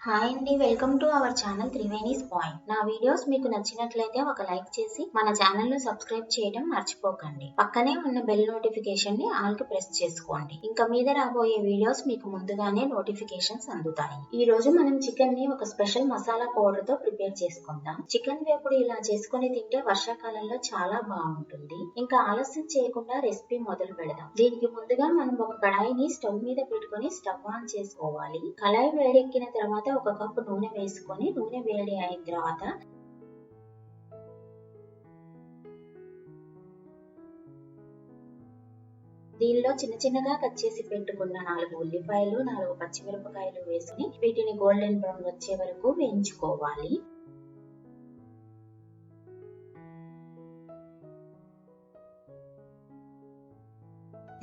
Hi అండి, welcome to our channel Triveni's point. నా videos మీకు నచ్చినట్లయితే ఒక లైక్ చేసి మన ఛానల్ ను సబ్స్క్రైబ్ చేయడం మర్చిపోకండి. పక్కనే ఉన్న బెల్ నోటిఫికేషన్ ని ఆల్ కి ప్రెస్ చేసుకోండి. ఇంకా మీద రాబోయే వీడియోస్ మీకు ముందుగానే నోటిఫికేషన్స్ అందుతాయి. ఈ రోజు మనం చికెన్ ని ఒక స్పెషల్ మసాలా పౌడర్ తో ప్రిపేర్ చేసుకుందాం. చికెన్ వేపుడు ఇలా చేసుకుని తింటే వర్షాకాలంలో చాలా బాగుంటుంది. ఇంకా ఆలస్యం చేయకుండా రెసిపీ మొదలు పెడదాం. దీనికి ముందుగా మనం ఒక కడాయిని స్టవ్ మీద పెట్టుకుని స్టవ్ ఆన్ చేసుకోవాలి. కడాయి వేడెక్కిన తర్వాత ఒక కప్పు నూనె వేసుకొని నూనె వేడి అయిన తర్వాత దీనిలో చిన్న చిన్నగా కట్ చేసి పెట్టుకున్న 4 ఉల్లిపాయలు 4 పచ్చిమిరపకాయలు వేసుకుని వీటిని గోల్డెన్ బ్రౌన్ వచ్చే వరకు వేయించుకోవాలి.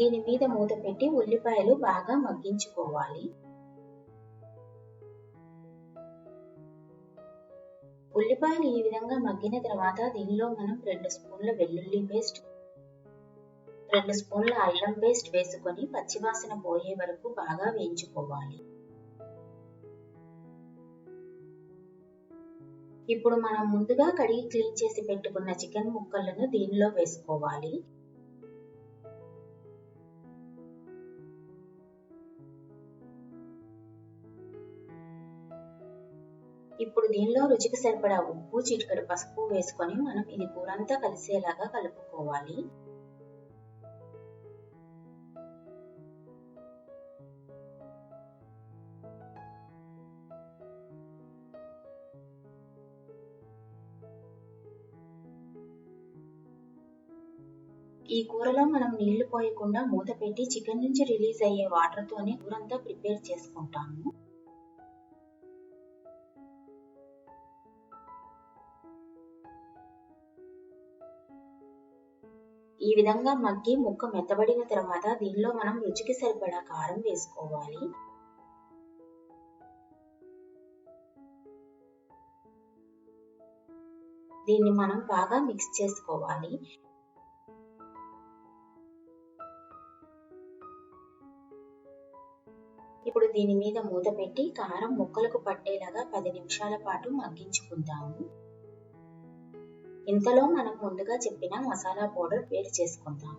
దీని మీద మూత పెట్టి ఉల్లిపాయలు బాగా మగ్గించుకోవాలి. ఉల్లిపాయలు ఈ విధంగా మగ్గిన తర్వాత దీనిలో మనం 2 స్పూన్ల వెల్లుల్లి పేస్ట్, 2 స్పూన్ల అల్లం పేస్ట్ వేసుకొని పచ్చివాసన పోయే వరకు బాగా వేయించుకోవాలి. ఇప్పుడు మనం ముందుగా కడిగి క్లీన్ చేసి పెట్టుకున్న చికెన్ ముక్కలను దీనిలో వేసుకోవాలి. ఇప్పుడు దీనిలో రుచికి సరిపడా ఉప్పు, చిటికెడు పసుపు వేసుకొని మనం ఇది కూరంతా కలిసేలాగా కలుపుకోవాలి. ఈ కూరలో మనం నీళ్లు పోయకుండా మూత పెట్టి చికెన్ నుంచి రిలీజ్ అయ్యే వాటర్ తోనే కూరంతా ప్రిపేర్ చేసుకుంటాము. ఈ విధంగా మగ్గి ముక్క మెత్తబడిన తర్వాత దీనిలో మనం రుచికి సరిపడా కారం వేసుకోవాలి. దీన్ని మనం బాగా మిక్స్ చేసుకోవాలి. ఇప్పుడు దీని మీద మూత పెట్టి కారం ముక్కలకు పట్టేలాగా 10 నిమిషాల పాటు మగ్గించుకుందాము. ఇంతలో మనం ముందుగా చెప్పిన మసాలా పౌడర్ వేడి చేసుకుందాం.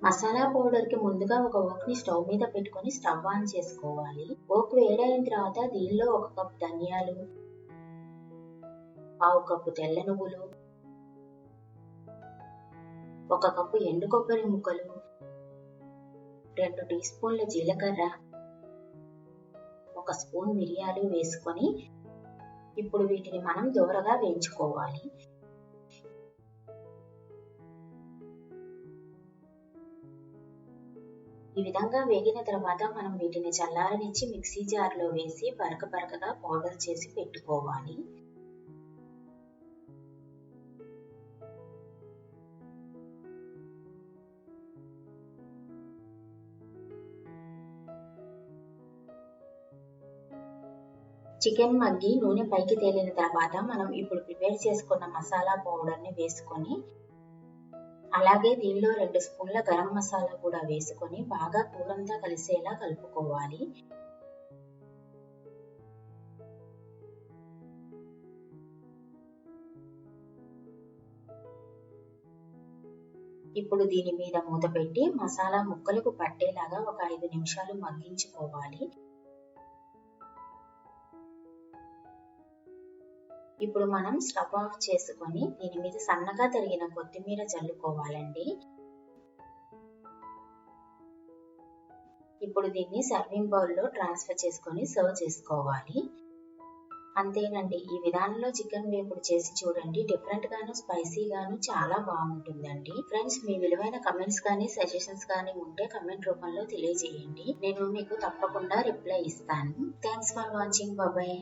మసాలా పౌడర్ కి ముందుగా ఒక ఓక్ ని స్టవ్ మీద పెట్టుకొని స్టవ్ ఆన్ చేసుకోవాలి. ఓక్ వేడైన తర్వాత దీనిలో 1 కప్ ధనియాలు, 1/2 కప్పు తెల్ల నువ్వులు, 1 కప్పు ఎండు కొబ్బరి ముక్కలు, 2 టీ స్పూన్ల జీలకర్ర, 1 స్పూన్ మిరియాలు వేసుకొని ఇప్పుడు వీటిని మనం దోరగా వేయించుకోవాలి. ఈ విధంగా వేగిన తర్వాత మనం వీటిని చల్లారనిచ్చి మిక్సీ జార్లో వేసి బరకగా పౌడర్ చేసి పెట్టుకోవాలి. చికెన్ మగ్గి నూనె పైకి తేలిన తర్వాత మనం ఇప్పుడు ప్రిపేర్ చేసుకున్న మసాలా పౌడర్ ని వేసుకొని అలాగే దీనిలో 2 స్పూన్ల గరం మసాలా కూడా వేసుకొని బాగా కూరంతా కలిసేలా కలుపుకోవాలి. ఇప్పుడు దీని మీద మూత పెట్టి మసాలా ముక్కలకు పట్టేలాగా ఒక 5 నిమిషాలు మగ్గించుకోవాలి. ఇప్పుడు మనం స్టవ్ ఆఫ్ చేసుకొని దీని మీద సన్నగా తరిగిన కొత్తిమీర చల్లుకోవాలండి. ఇప్పుడు దీన్ని సర్వింగ్ బౌల్లో ట్రాన్స్ఫర్ చేసుకొని సర్వ్ చేసుకోవాలి. అంతేనండి, ఈ విధానంలో చికెన్ వేపుడు చేసి చూడండి. డిఫరెంట్ గాను స్పైసీ గాను చాలా బాగుంటుందండి. ఫ్రెండ్స్, మీ విలువైన కమెంట్స్ కానీ సజెషన్స్ కానీ ఉంటే కమెంట్ రూపంలో తెలియజేయండి. నేను మీకు తప్పకుండా రిప్లై ఇస్తాను. Thanks for watching. బాయ్.